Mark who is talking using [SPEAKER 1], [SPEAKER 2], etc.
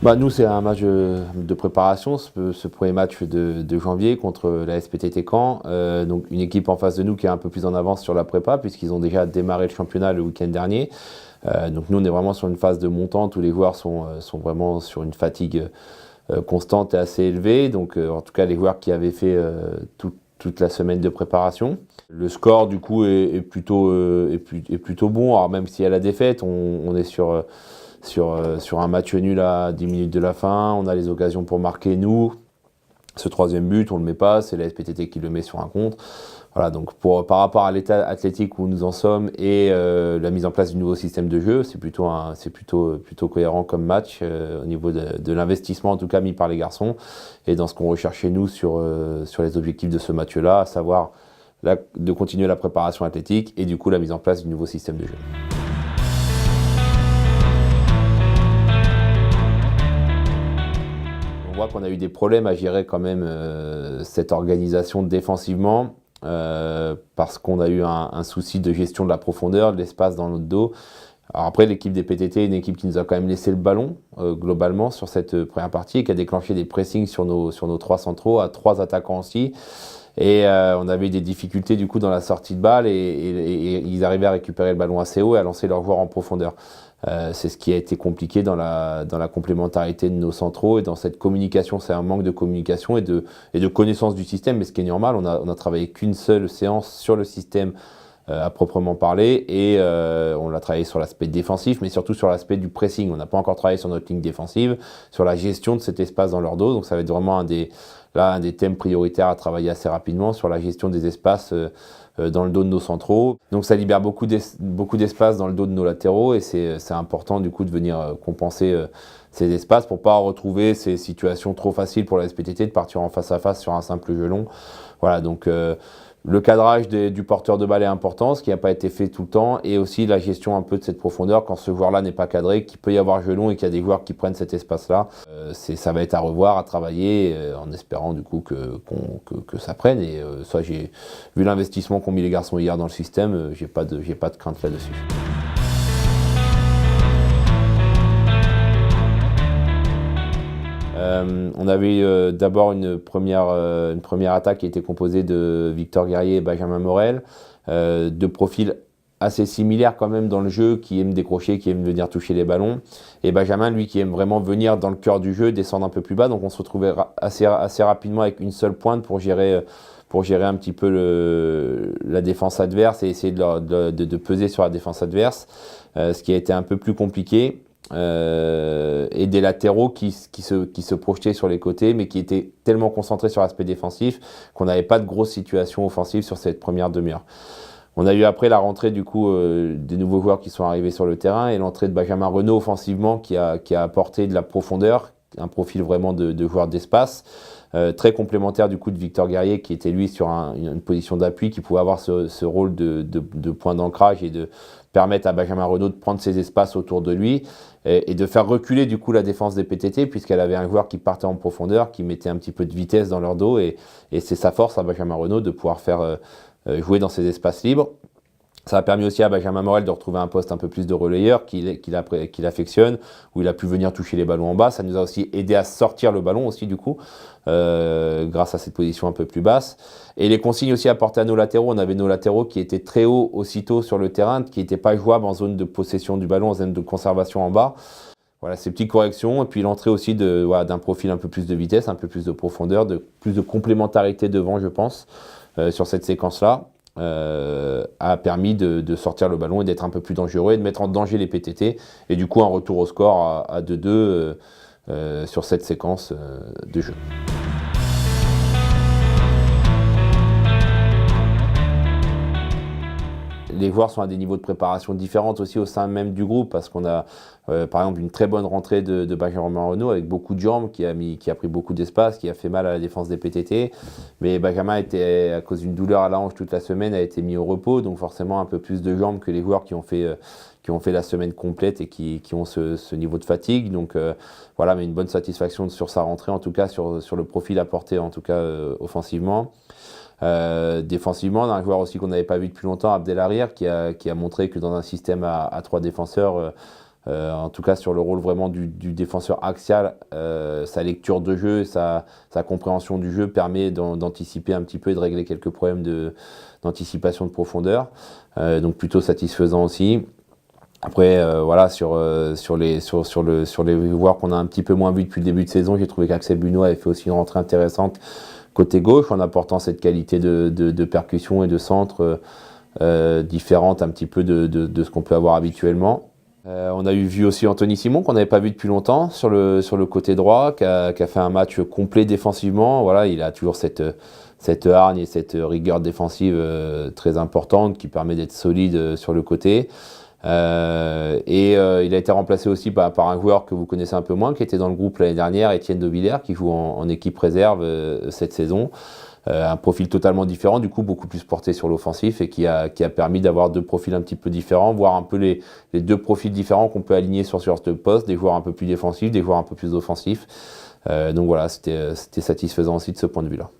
[SPEAKER 1] Nous, c'est un match de préparation, ce premier match de janvier contre la SPTT Caen. Donc une équipe en face de nous qui est un peu plus en avance sur la prépa, puisqu'ils ont déjà démarré le championnat le week-end dernier. Donc nous, on est vraiment sur une phase de montante où les joueurs sont vraiment sur une fatigue constante et assez élevée. Donc en tout cas, les joueurs qui avaient fait toute la semaine de préparation. Le score, du coup, est plutôt bon. Alors même s'il y a la défaite, on est sur un match nul à 10 minutes de la fin. On a les occasions pour marquer, nous. Ce troisième but, on ne le met pas, c'est la SPTT qui le met sur un contre. Voilà, donc par rapport à l'état athlétique où nous en sommes et la mise en place du nouveau système de jeu, c'est plutôt cohérent comme match au niveau de l'investissement en tout cas mis par les garçons et dans ce qu'on recherchait nous sur les objectifs de ce match-là, à savoir de continuer la préparation athlétique et du coup la mise en place du nouveau système de jeu. On voit qu'on a eu des problèmes à gérer quand même cette organisation défensivement parce qu'on a eu un souci de gestion de la profondeur, de l'espace dans notre dos. Alors après, l'équipe des PTT est une équipe qui nous a quand même laissé le ballon globalement sur cette première partie et qui a déclenché des pressings sur nos trois centraux, à trois attaquants aussi. Et on avait des difficultés du coup dans la sortie de balle et ils arrivaient à récupérer le ballon assez haut et à lancer leurs joueurs en profondeur. C'est ce qui a été compliqué dans la complémentarité de nos centraux et dans cette communication. C'est un manque de communication et de connaissance du système, mais ce qui est normal. On a travaillé qu'une seule séance sur le système à proprement parler et on l'a travaillé sur l'aspect défensif, mais surtout sur l'aspect du pressing. On n'a pas encore travaillé sur notre ligne défensive, sur la gestion de cet espace dans leur dos. Donc ça va être vraiment un des thèmes prioritaires à travailler assez rapidement sur la gestion des espaces dans le dos de nos centraux. Donc ça libère beaucoup d'espace dans le dos de nos latéraux et c'est important du coup de venir compenser ces espaces pour pas retrouver ces situations trop faciles pour la SPTT de partir en face à face sur un simple jeu long. Voilà, donc le cadrage du porteur de balle est important, ce qui n'a pas été fait tout le temps, et aussi la gestion un peu de cette profondeur quand ce joueur-là n'est pas cadré, qu'il peut y avoir jeu long et qu'il y a des joueurs qui prennent cet espace-là. Ça va être à revoir, à travailler, en espérant du coup que ça prenne. Et ça, j'ai vu l'investissement qu'ont mis les garçons hier dans le système, j'ai pas de crainte là-dessus. On avait d'abord une première attaque qui était composée de Victor Guerrier et Benjamin Morel, deux profils assez similaires quand même dans le jeu, qui aiment décrocher, qui aiment venir toucher les ballons. Et Benjamin, lui, qui aime vraiment venir dans le cœur du jeu, descendre un peu plus bas. Donc on se retrouvait assez rapidement avec une seule pointe pour gérer un petit peu la défense adverse et essayer de peser sur la défense adverse, ce qui a été un peu plus compliqué. Et des latéraux qui se projetaient sur les côtés mais qui étaient tellement concentrés sur l'aspect défensif qu'on n'avait pas de grosses situations offensives sur cette première demi-heure. On a eu après la rentrée du coup des nouveaux joueurs qui sont arrivés sur le terrain et l'entrée de Benjamin Renaud offensivement qui a apporté de la profondeur, un profil vraiment de joueur d'espace. Très complémentaire du coup de Victor Guerrier qui était lui sur une position d'appui, qui pouvait avoir ce rôle de point d'ancrage et de permettre à Benjamin Renaud de prendre ses espaces autour de lui et de faire reculer du coup la défense des PTT puisqu'elle avait un joueur qui partait en profondeur, qui mettait un petit peu de vitesse dans leur dos et c'est sa force à Benjamin Renaud de pouvoir faire jouer dans ces espaces libres. Ça a permis aussi à Benjamin Morel de retrouver un poste un peu plus de relayeur qu'il affectionne, où il a pu venir toucher les ballons en bas. Ça nous a aussi aidé à sortir le ballon aussi du coup, grâce à cette position un peu plus basse. Et les consignes aussi apportées à nos latéraux. On avait nos latéraux qui étaient très hauts aussitôt sur le terrain, qui n'étaient pas jouables en zone de possession du ballon, en zone de conservation en bas. Voilà, ces petites corrections. Et puis l'entrée aussi d'un profil un peu plus de vitesse, un peu plus de profondeur, plus de complémentarité devant, je pense, sur cette séquence-là. A permis de sortir le ballon et d'être un peu plus dangereux et de mettre en danger les PTT. Et du coup, un retour au score à 2-2 sur cette séquence de jeu. Les joueurs sont à des niveaux de préparation différents aussi au sein même du groupe parce qu'on a par exemple une très bonne rentrée de Benjamin Renaud avec beaucoup de jambes qui a pris beaucoup d'espace, qui a fait mal à la défense des PTT. Mais Benjamin était, à cause d'une douleur à la hanche toute la semaine, a été mis au repos, donc forcément un peu plus de jambes que les joueurs qui ont fait la semaine complète et qui ont ce niveau de fatigue. Donc voilà, mais une bonne satisfaction sur sa rentrée en tout cas, sur le profil apporté en tout cas offensivement. Défensivement, on a un joueur aussi qu'on n'avait pas vu depuis longtemps, Abdelharir, qui a montré que dans un système à 3 défenseurs, En tout cas sur le rôle vraiment du défenseur axial, sa lecture de jeu, sa compréhension du jeu permet d'anticiper un petit peu et de régler quelques problèmes d'anticipation de profondeur. Donc plutôt satisfaisant aussi. Après, voilà, sur les joueurs qu'on a un petit peu moins vus depuis le début de saison, j'ai trouvé qu'Axel Buno avait fait aussi une rentrée intéressante côté gauche, en apportant cette qualité de percussion et de centre différente un petit peu de ce qu'on peut avoir habituellement. On a vu aussi Anthony Simon, qu'on n'avait pas vu depuis longtemps, sur le côté droit, qui a fait un match complet défensivement. Voilà, il a toujours cette hargne et cette rigueur défensive très importante qui permet d'être solide sur le côté. Il a été remplacé aussi par un joueur que vous connaissez un peu moins, qui était dans le groupe l'année dernière, Étienne Dauvillers, qui joue en équipe réserve cette saison. Un profil totalement différent, du coup beaucoup plus porté sur l'offensif et qui a permis d'avoir deux profils un petit peu différents, voire un peu les deux profils différents qu'on peut aligner sur ce poste, des joueurs un peu plus défensifs, des joueurs un peu plus offensifs. Donc voilà, c'était satisfaisant aussi de ce point de vue-là.